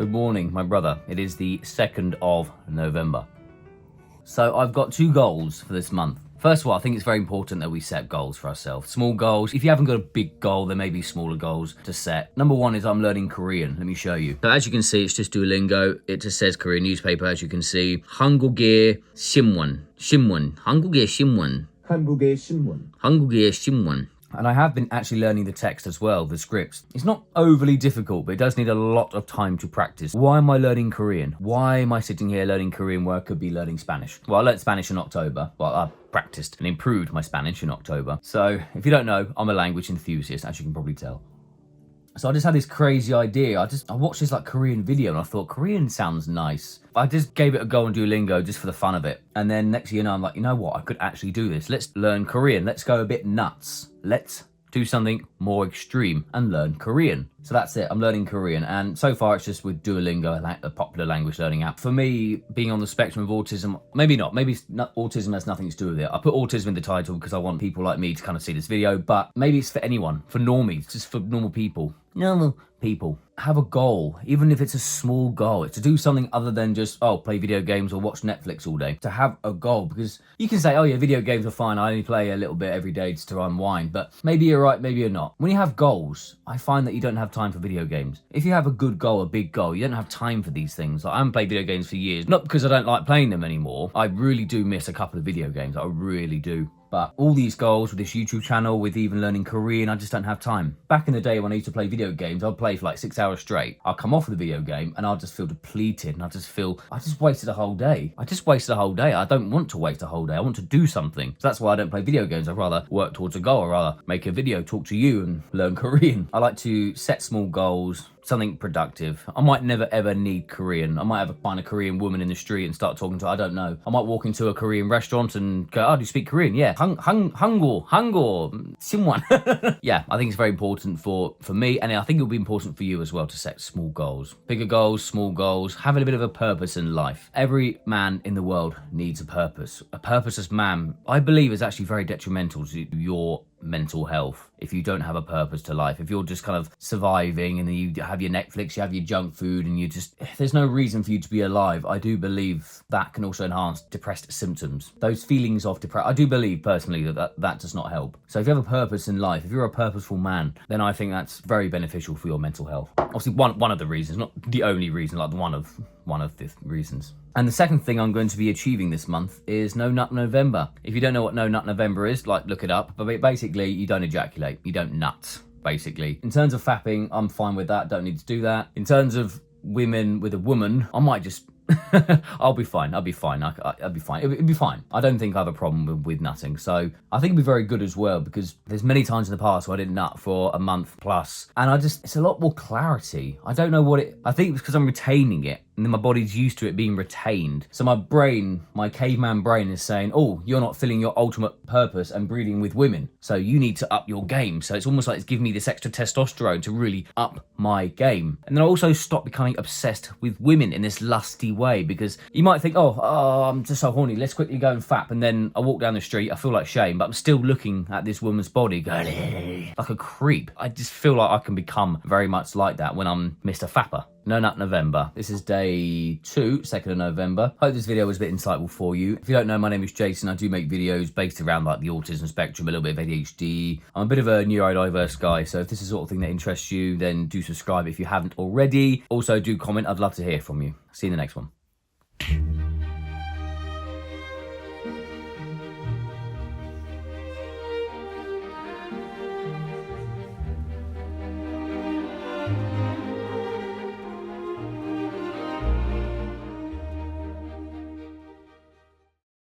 Good morning, my brother. It is the 2nd of November. So I've got 2 goals for this month. First of all, I think it's very important that we set goals for ourselves. Small goals. If you haven't got a big goal, there may be smaller goals to set. Number 1 is I'm learning Korean. Let me show you. So as you can see, it's just Duolingo. It just says Korean newspaper, as you can see. 한국의 신문. 한국의 신문. 한국의 신문. And I have been actually learning the text as well, the scripts. It's not overly difficult, but it does need a lot of time to practice. Why am I learning Korean? Why am I sitting here learning Korean where I could be learning Spanish? Well, I learned Spanish in October. Well, I practiced and improved my Spanish in October. So if you don't know, I'm a language enthusiast, as you can probably tell. So I just had this crazy idea. I watched this Korean video and I thought, Korean sounds nice. I just gave it a go on Duolingo just for the fun of it. And then next thing you know, I'm like, you know what? I could actually do this. Let's learn Korean. Let's go a bit nuts. Let's do something more extreme and learn Korean. So that's it. I'm learning Korean. And so far it's just with Duolingo, a popular language learning app. For me, being on the spectrum of autism, maybe not. Maybe autism has nothing to do with it. I put autism in the title because I want people like me to kind of see this video. But maybe it's for anyone, for normies, just for normal people. Normal people. Have a goal, even if it's a small goal. It's to do something other than just, play video games or watch Netflix all day. To have a goal, because you can say, oh yeah, video games are fine. I only play a little bit every day just to unwind. But maybe you're right, maybe you're not. When you have goals, I find that you don't have time for video games. If you have a good goal, a big goal, you don't have time for these things. I haven't played video games for years. Not because I don't like playing them anymore. I really do miss a couple of video games. I really do. But all these goals with this YouTube channel, with even learning Korean, I just don't have time. Back in the day when I used to play video games, I'd play for 6 hours straight. I'll come off of the video game and I'll just feel depleted and I just wasted a whole day. I don't want to waste a whole day. I want to do something. So that's why I don't play video games. I'd rather work towards a goal. I'd rather make a video, talk to you and learn Korean. I like to set small goals, something productive. I might never ever need Korean. I might ever find a Korean woman in the street and start talking to her. I don't know. I might walk into a Korean restaurant and go, do you speak Korean? Yeah. 한국, 신문. Yeah, I think it's very important for me, and I think it'll be important for you as well to set small goals. Bigger goals, small goals, having a bit of a purpose in life. Every man in the world needs a purpose. A purposeless man, I believe, is actually very detrimental to your mental health. If you don't have a purpose to life, if you're just kind of surviving and then you have your Netflix, you have your junk food, and there's no reason for you to be alive, I do believe that can also enhance depressed symptoms. Those feelings of depression, I do believe personally that does not help. So if you have a purpose in life, if you're a purposeful man, then I think that's very beneficial for your mental health. Obviously one of the reasons, not the only reason, one of the reasons. And the second thing I'm going to be achieving this month is No Nut November. If you don't know what No Nut November is, look it up. But basically, you don't ejaculate. You don't nut, basically. In terms of fapping, I'm fine with that. Don't need to do that. In terms of women with a woman, I might just... I'll be fine. I'll be fine. I'll be fine. It'll be fine. I don't think I have a problem with nutting. So I think it'll be very good as well, because there's many times in the past where I didn't nut for a month plus. And it's a lot more clarity. I don't know I think it's because I'm retaining it. And then my body's used to it being retained. So my brain, my caveman brain is saying, oh, you're not filling your ultimate purpose and breeding with women. So you need to up your game. So it's almost like it's giving me this extra testosterone to really up my game. And then I also stop becoming obsessed with women in this lusty way, because you might think, oh, I'm just so horny. Let's quickly go and fap. And then I walk down the street. I feel like shame, but I'm still looking at this woman's body going like a creep. I just feel like I can become very much like that when I'm Mr. Fapper. No Nut November. This is day 2, 2nd of November. Hope this video was a bit insightful for you. If you don't know, my name is Jason. I do make videos based around the autism spectrum, a little bit of ADHD. I'm a bit of a neurodiverse guy, so if this is the sort of thing that interests you, then do subscribe if you haven't already. Also, do comment. I'd love to hear from you. See you in the next one.